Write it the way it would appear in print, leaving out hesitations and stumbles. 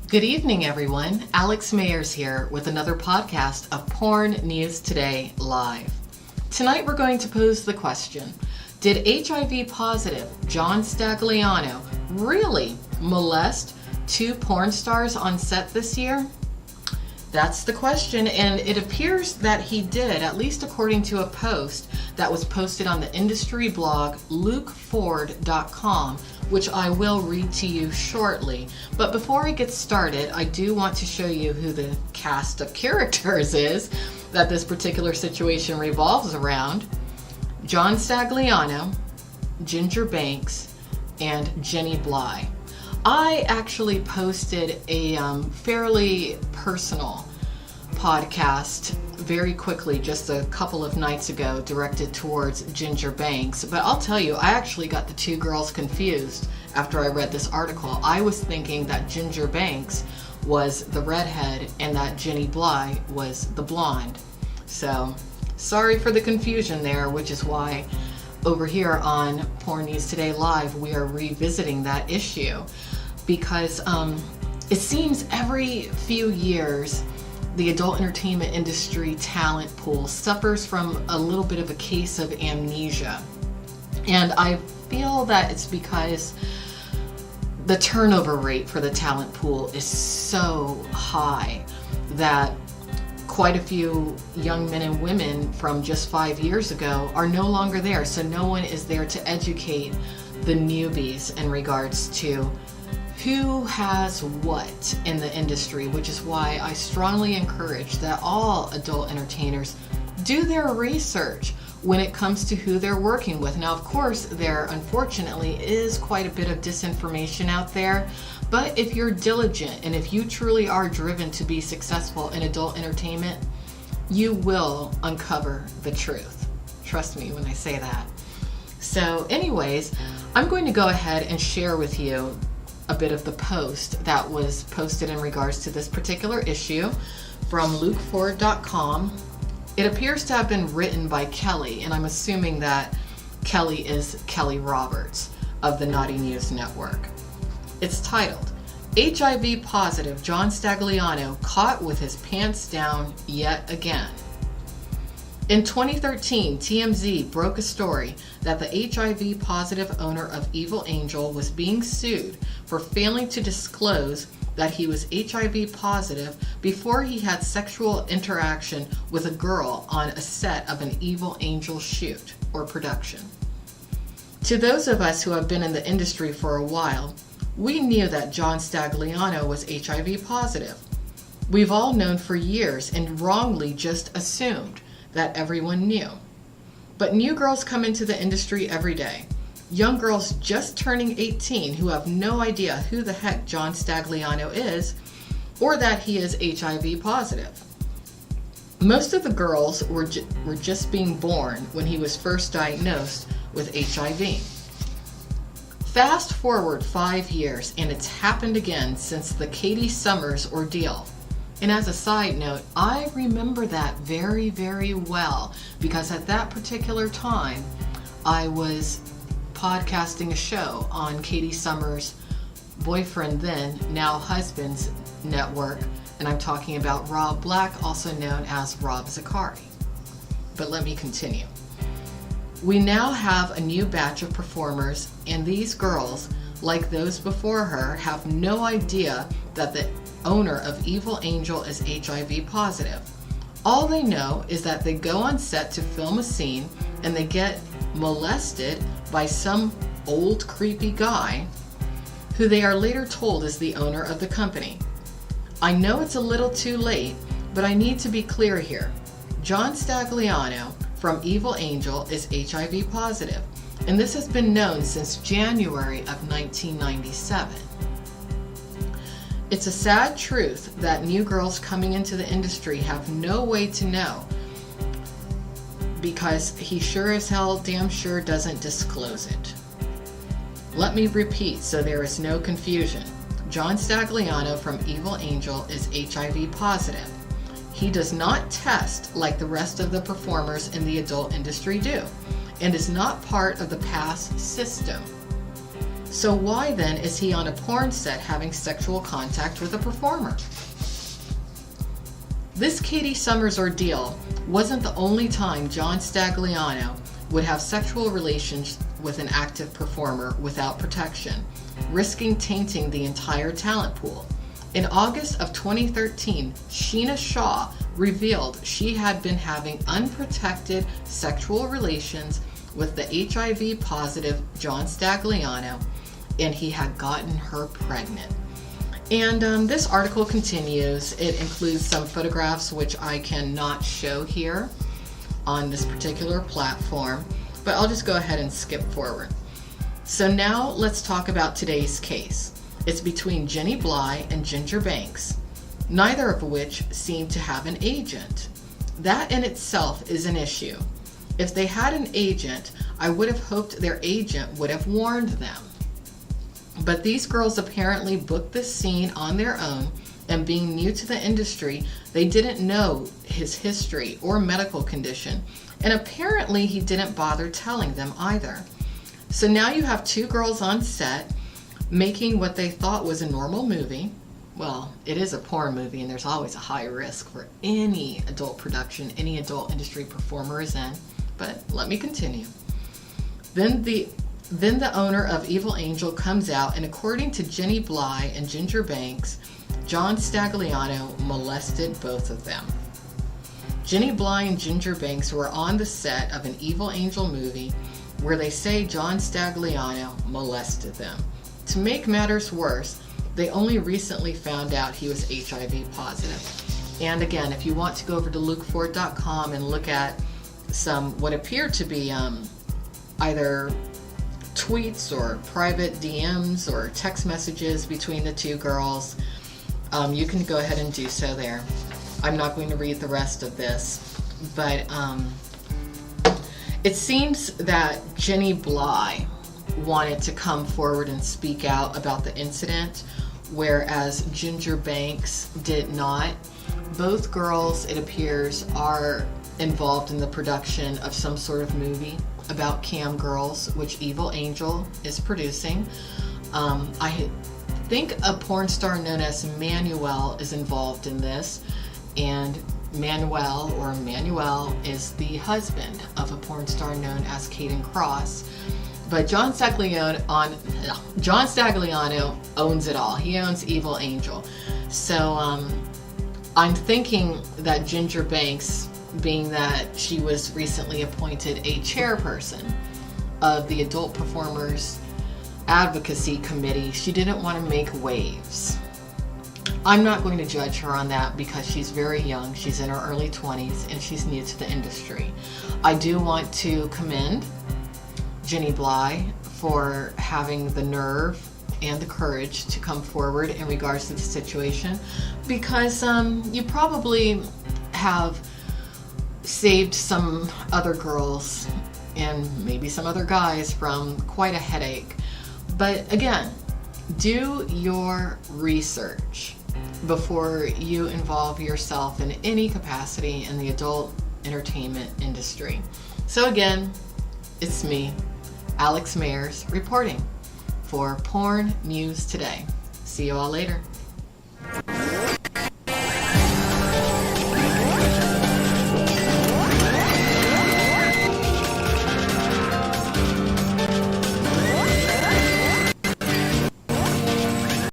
Good evening, everyone. Alex Mayers here with another podcast of Porn News Today Live. Tonight we're going to pose the question, did HIV positive John Stagliano really molest two porn stars on set this year? That's the question, and it appears that he did, at least according to a post that was posted on the industry blog LukeFord.com, which I will read to you shortly. But before I get started, I do want to show you who the cast of characters is that this particular situation revolves around. John Stagliano, Ginger Banks, and Jenny Bly. I actually posted a fairly personal podcast very quickly just a couple of nights ago directed towards Ginger Banks, but I'll tell you, I actually got the two girls confused after I read this article. I was thinking that Ginger Banks was the redhead and that Jenny Bly was the blonde. So sorry for the confusion there, which is why over here on Porn News Today Live we are revisiting that issue, because it seems every few years the adult entertainment industry talent pool suffers from a little bit of a case of amnesia. And I feel that it's because the turnover rate for the talent pool is so high that quite a few young men and women from just 5 years ago are no longer there. So no one is there to educate the newbies in regards to who has what in the industry, which is why I strongly encourage that all adult entertainers do their research when it comes to who they're working with. Now, of course, there unfortunately is quite a bit of disinformation out there, but if you're diligent and if you truly are driven to be successful in adult entertainment, you will uncover the truth. Trust me when I say that. So anyways, I'm going to go ahead and share with you a bit of the post that was posted in regards to this particular issue from LukeFord.com. It appears to have been written by Kelly, and I'm assuming that Kelly is Kelly Roberts of the Naughty News Network. It's titled, HIV positive John Stagliano caught with his pants down yet again. In 2013, TMZ broke a story that the HIV positive owner of Evil Angel was being sued for failing to disclose that he was HIV positive before he had sexual interaction with a girl on a set of an Evil Angel shoot or production. To those of us who have been in the industry for a while, we knew that John Stagliano was HIV positive. We've all known for years and wrongly just assumed that everyone knew. But new girls come into the industry every day. Young girls just turning 18 who have no idea who the heck John Stagliano is or that he is HIV positive. Most of the girls were just being born when he was first diagnosed with HIV. Fast forward 5 years and it's happened again since the Katie Summers ordeal. And as a side note, I remember that very, very well because at that particular time, I was podcasting a show on Katie Summers' boyfriend then, now husband's network, and I'm talking about Rob Black, also known as Rob Zakari. But let me continue. We now have a new batch of performers, and these girls, like those before her, have no idea that the owner of Evil Angel is HIV positive. All they know is that they go on set to film a scene and they get molested by some old creepy guy who they are later told is the owner of the company. I know it's a little too late, but I need to be clear here. John Stagliano from Evil Angel is HIV positive, and this has been known since January of 1997. It's a sad truth that new girls coming into the industry have no way to know because he sure as hell damn sure doesn't disclose it. Let me repeat so there is no confusion. John Stagliano from Evil Angel is HIV positive. He does not test like the rest of the performers in the adult industry do and is not part of the pass system. So why then is he on a porn set having sexual contact with a performer? This Katie Summers ordeal wasn't the only time John Stagliano would have sexual relations with an active performer without protection, risking tainting the entire talent pool. In August of 2013, Sheena Shaw revealed she had been having unprotected sexual relations with the HIV positive John Stagliano, and he had gotten her pregnant. And this article continues. It includes some photographs which I cannot show here on this particular platform, but I'll just go ahead and skip forward. So now let's talk about today's case. It's between Jenny Bly and Ginger Banks, neither of which seem to have an agent. That in itself is an issue. If they had an agent, I would have hoped their agent would have warned them. But these girls apparently booked this scene on their own, and being new to the industry, they didn't know his history or medical condition, and apparently he didn't bother telling them either. So now you have two girls on set making what they thought was a normal movie. Well, it is a porn movie, and there's always a high risk for any adult production any adult industry performer is in, but let me continue. Then the owner of Evil Angel comes out, and according to Jenny Bly and Ginger Banks, John Stagliano molested both of them. Jenny Bly and Ginger Banks were on the set of an Evil Angel movie where they say John Stagliano molested them. To make matters worse, they only recently found out he was HIV positive. And again, if you want to go over to lukeford.com and look at some what appear to be either tweets or private DMs or text messages between the two girls, you can go ahead and do so there. I'm not going to read the rest of this, but it seems that Jenny Bly wanted to come forward and speak out about the incident, whereas Ginger Banks did not. Both girls, it appears, are involved in the production of some sort of movie about cam girls, which Evil Angel is producing. I think a porn star known as Manuel is involved in this, and Manuel is the husband of a porn star known as Caden Cross. But John Stagliano owns it all. He owns Evil Angel. So I'm thinking that Ginger Banks, being that she was recently appointed a chairperson of the Adult Performers Advocacy Committee, she didn't want to make waves. I'm not going to judge her on that because she's very young. She's in her early 20s and she's new to the industry. I do want to commend Jenny Bly for having the nerve and the courage to come forward in regards to the situation, because you probably have saved some other girls and maybe some other guys from quite a headache. But again, do your research before you involve yourself in any capacity in the adult entertainment industry. So again, it's me, Alex Mayers, reporting for Porn News Today. See you all later.